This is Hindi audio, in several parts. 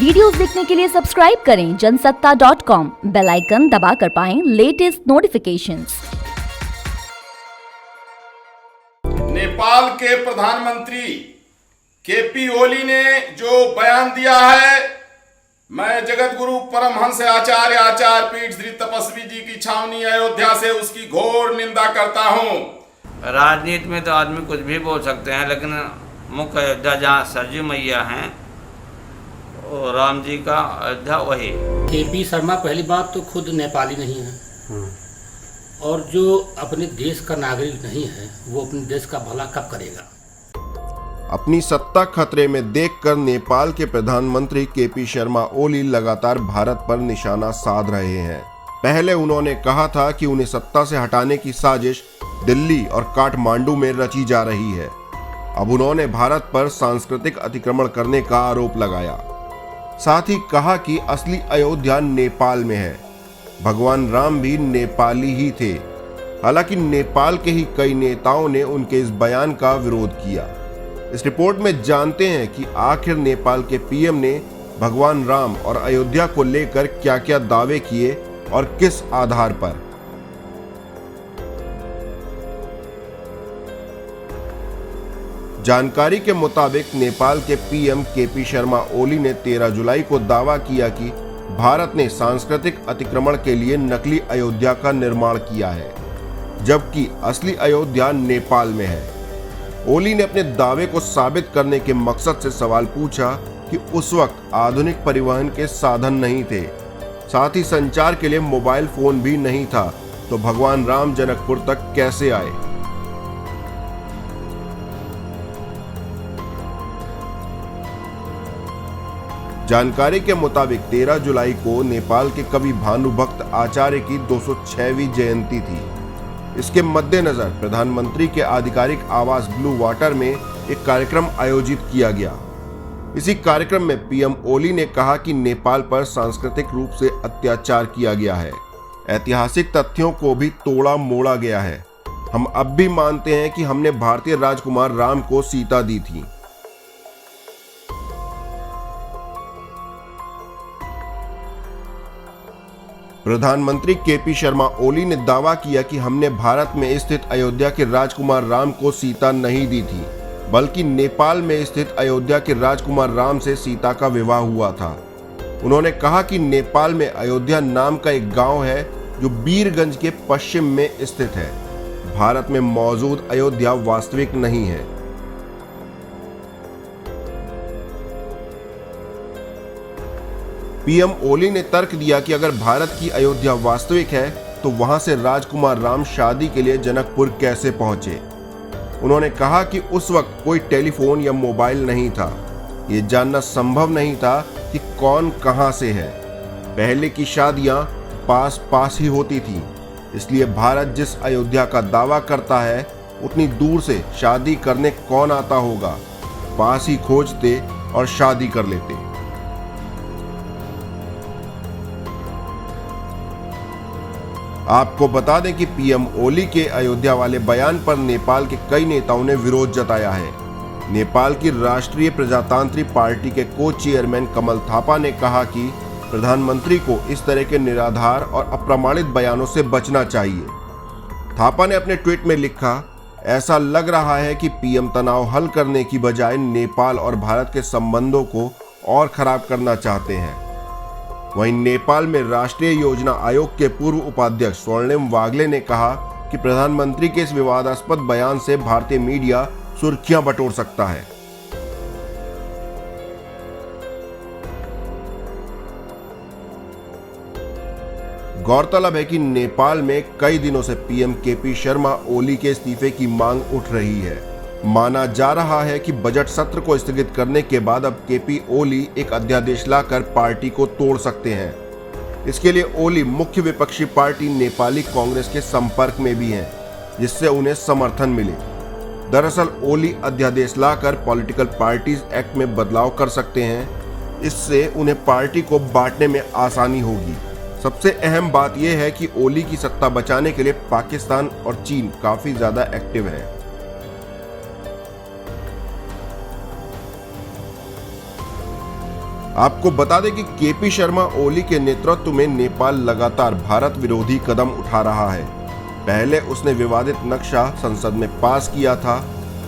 वीडियोस देखने के लिए सब्सक्राइब करें जनसत्ता.com, बेल आइकन दबाकर पाएं लेटेस्ट नोटिफिकेशंस। नेपाल के प्रधानमंत्री केपी ओली ने जो बयान दिया है, मैं जगत गुरु परमहंस आचार्य पीठ श्री तपस्वी जी की छावनी अयोध्या से उसकी घोर निंदा करता हूँ। राजनीति में तो आदमी कुछ भी बोल सकते हैं, लेकिन मुख्य अयोध्या जहाँ सरजू मैया हैं और राम जी का अयोध्या वही। केपी शर्मा पहली बात तो खुद नेपाली नहीं है और जो अपने देश का नागरिक नहीं है वो अपने देश का भला कब करेगा। अपनी सत्ता खतरे में देखकर नेपाल के प्रधानमंत्री केपी शर्मा ओली लगातार भारत पर निशाना साध रहे हैं। पहले उन्होंने कहा था कि उन्हें सत्ता से हटाने की साजिश दिल्ली और काठमांडू में रची जा रही है। अब उन्होंने भारत पर सांस्कृतिक अतिक्रमण करने का आरोप लगाया। साथ ही कहा कि असली अयोध्या नेपाल में है। भगवान राम भी नेपाली ही थे। हालांकि नेपाल के ही कई नेताओं ने उनके इस बयान का विरोध किया। इस रिपोर्ट में जानते हैं कि आखिर नेपाल के पीएम ने भगवान राम और अयोध्या को लेकर क्या क्या दावे किए और किस आधार पर। जानकारी के मुताबिक नेपाल के पीएम केपी शर्मा ओली ने 13 जुलाई को दावा किया कि भारत ने सांस्कृतिक अतिक्रमण के लिए नकली अयोध्या का निर्माण किया है, जबकि असली अयोध्या नेपाल में है। ओली ने अपने दावे को साबित करने के मकसद से सवाल पूछा कि उस वक्त आधुनिक परिवहन के साधन नहीं थे, साथ ही संचार के लिए मोबाइल फोन भी नहीं था, तो भगवान राम जनकपुर तक कैसे आए। जानकारी के मुताबिक 13 जुलाई को नेपाल के कवि भानुभक्त आचार्य की 206वीं जयंती थी। इसके मद्देनजर प्रधानमंत्री के आधिकारिक आवास ब्लू वाटर में एक कार्यक्रम आयोजित किया गया। इसी कार्यक्रम में पीएम ओली ने कहा कि नेपाल पर सांस्कृतिक रूप से अत्याचार किया गया है, ऐतिहासिक तथ्यों को भी तोड़ा मोड़ा गया है। हम अब भी मानते हैं कि हमने भारतीय राजकुमार राम को सीता दी थी। प्रधानमंत्री केपी शर्मा ओली ने दावा किया कि हमने भारत में स्थित अयोध्या के राजकुमार राम को सीता नहीं दी थी, बल्कि नेपाल में स्थित अयोध्या के राजकुमार राम से सीता का विवाह हुआ था। उन्होंने कहा कि नेपाल में अयोध्या नाम का एक गांव है जो बीरगंज के पश्चिम में स्थित है। भारत में मौजूद अयोध्या वास्तविक नहीं है। पीएम ओली ने तर्क दिया कि अगर भारत की अयोध्या वास्तविक है तो वहां से राजकुमार राम शादी के लिए जनकपुर कैसे पहुंचे। उन्होंने कहा कि उस वक्त कोई टेलीफोन या मोबाइल नहीं था। ये जानना संभव नहीं था कि कौन कहां से है। पहले की शादियां पास पास ही होती थी, इसलिए भारत जिस अयोध्या का दावा करता है उतनी दूर से शादी करने कौन आता होगा। पास ही खोजते और शादी कर लेते। आपको बता दें कि पीएम ओली के अयोध्या वाले बयान पर नेपाल के कई नेताओं ने विरोध जताया है। नेपाल की राष्ट्रीय प्रजातांत्रिक पार्टी के को चेयरमैन कमल थापा ने कहा कि प्रधानमंत्री को इस तरह के निराधार और अप्रमाणित बयानों से बचना चाहिए। थापा ने अपने ट्वीट में लिखा, ऐसा लग रहा है कि पीएम तनाव हल करने की बजाय नेपाल और भारत के संबंधों को और खराब करना चाहते हैं। वहीं नेपाल में राष्ट्रीय योजना आयोग के पूर्व उपाध्यक्ष स्वर्णिम वाग्ले ने कहा कि प्रधानमंत्री के इस विवादास्पद बयान से भारतीय मीडिया सुर्खियां बटोर सकता है। गौरतलब है कि नेपाल में कई दिनों से पीएम केपी शर्मा ओली के इस्तीफे की मांग उठ रही है। माना जा रहा है कि बजट सत्र को स्थगित करने के बाद अब केपी ओली एक अध्यादेश लाकर पार्टी को तोड़ सकते हैं। इसके लिए ओली मुख्य विपक्षी पार्टी नेपाली कांग्रेस के संपर्क में भी हैं, जिससे उन्हें समर्थन मिले। दरअसल ओली अध्यादेश लाकर पॉलिटिकल पार्टीज एक्ट में बदलाव कर सकते हैं। इससे उन्हें पार्टी को बांटने में आसानी होगी। सबसे अहम बात यह है कि ओली की सत्ता बचाने के लिए पाकिस्तान और चीन काफी ज्यादा एक्टिव है। आपको बता दें कि केपी शर्मा ओली के नेतृत्व में नेपाल लगातार भारत विरोधी कदम उठा रहा है। पहले उसने विवादित नक्शा संसद में पास किया था,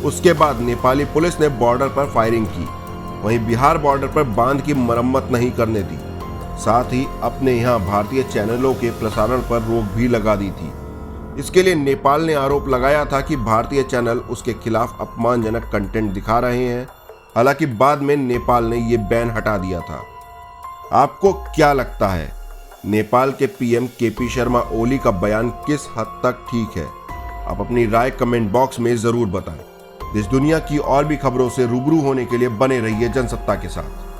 उसके बाद नेपाली पुलिस ने बॉर्डर पर फायरिंग की, वहीं बिहार बॉर्डर पर बांध की मरम्मत नहीं करने दी, साथ ही अपने यहाँ भारतीय चैनलों के प्रसारण पर रोक भी लगा दी थी। इसके लिए नेपाल ने आरोप लगाया था कि भारतीय चैनल उसके खिलाफ अपमानजनक कंटेंट दिखा रहे हैं। हालांकि बाद में नेपाल ने ये बैन हटा दिया था। आपको क्या लगता है, नेपाल के पीएम केपी शर्मा ओली का बयान किस हद तक ठीक है? आप अपनी राय कमेंट बॉक्स में जरूर बताएं। देश दुनिया की और भी खबरों से रूबरू होने के लिए बने रहिए जनसत्ता के साथ।